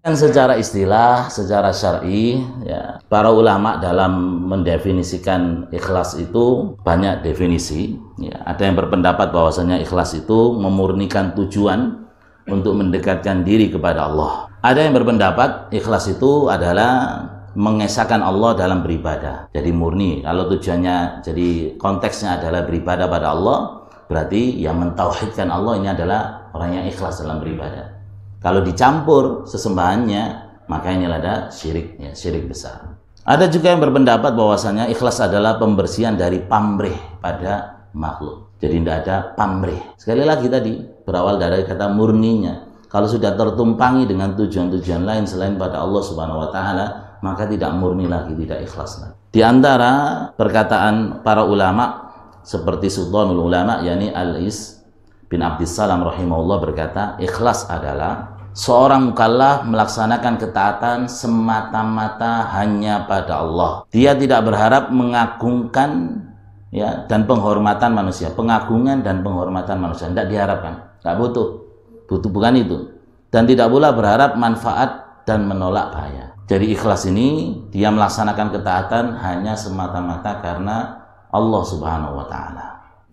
Yang secara istilah, secara syar'i, ya, para ulama dalam mendefinisikan ikhlas itu banyak definisi. Ya, ada yang berpendapat bahwasanya ikhlas itu memurnikan tujuan untuk mendekatkan diri kepada Allah. Ada yang berpendapat ikhlas itu adalah mengesahkan Allah dalam beribadah. Jadi murni. Kalau tujuannya, jadi konteksnya adalah beribadah pada Allah, berarti yang mentauhidkan Allah ini adalah orang yang ikhlas dalam beribadah. Kalau dicampur sesembahannya, maka inilah ada syirik, ya, syirik besar. Ada juga yang berpendapat bahwasanya ikhlas adalah pembersihan dari pamrih pada makhluk. Jadi tidak ada pamrih. Sekali lagi tadi, berawal dari kata murninya. Kalau sudah tertumpangi dengan tujuan-tujuan lain selain pada Allah Subhanahu wa Ta'ala, maka tidak murni lagi, tidak ikhlas lagi. Di antara perkataan para ulama seperti Sultanul Ulama, yakni Al-Is bin Abdissalam rahimahullah berkata, ikhlas adalah seorang mukallaf melaksanakan ketaatan semata-mata hanya pada Allah. Dia tidak berharap mengagungkan, ya, dan penghormatan manusia. Pengagungan dan penghormatan manusia tidak diharapkan, tidak butuh bukan itu. Dan tidak pula berharap manfaat dan menolak bahaya. Jadi ikhlas ini dia melaksanakan ketaatan hanya semata-mata karena Allah Subhanahu wa Ta'ala.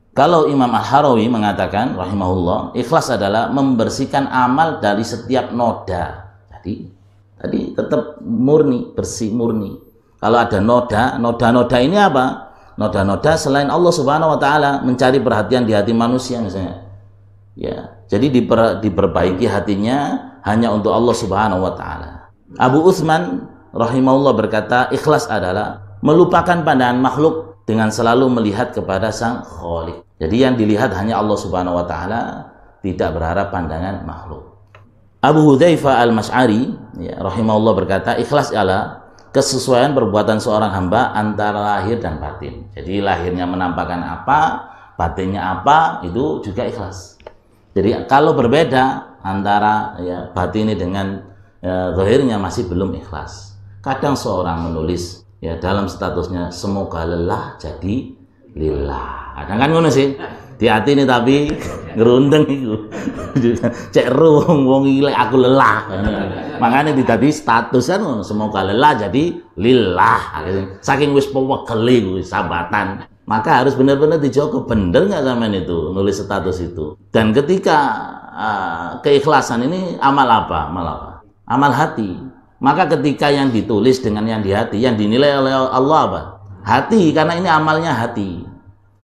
Kalau Imam Al-Harawi mengatakan rahimahullah, ikhlas adalah membersihkan amal dari setiap noda. Jadi tadi tetap murni, bersih, murni. Kalau ada noda ini apa? Noda-noda selain Allah Subhanahu wa Ta'ala, mencari perhatian di hati manusia misalnya. Ya, jadi diperbaiki hatinya hanya untuk Allah Subhanahu wa Ta'ala. Abu Utsman rahimahullah berkata, ikhlas adalah melupakan pandangan makhluk dengan selalu melihat kepada Sang Khaliq. Jadi yang dilihat hanya Allah Subhanahu wa Ta'ala, tidak berharap pandangan makhluk. Abu Hudzaifah Al-Masy'ari, ya, rahimahullah berkata, ikhlas adalah kesesuaian perbuatan seorang hamba antara lahir dan batin. Jadi lahirnya menampakkan apa, batinnya apa, itu juga ikhlas. Jadi kalau berbeda antara, ya, batinnya dengan zahirnya masih belum ikhlas. Kadang seorang menulis, ya, dalam statusnya semoga lelah jadi lillah. Kadang kan ngono sih. Di hati ini tapi ngerundeng itu. Cek wong iki aku lelah. Makanya dadi status kan ngono, semoga lelah jadi lillah. Saking wis pewegeli kuwi sambatan. Maka harus benar-benar dijaga, bener nggak sampean itu nulis status itu. Dan ketika keikhlasan ini amal apa? Amal hati. Maka ketika yang ditulis dengan yang di hati, yang dinilai oleh Allah apa? Hati, karena ini amalnya hati.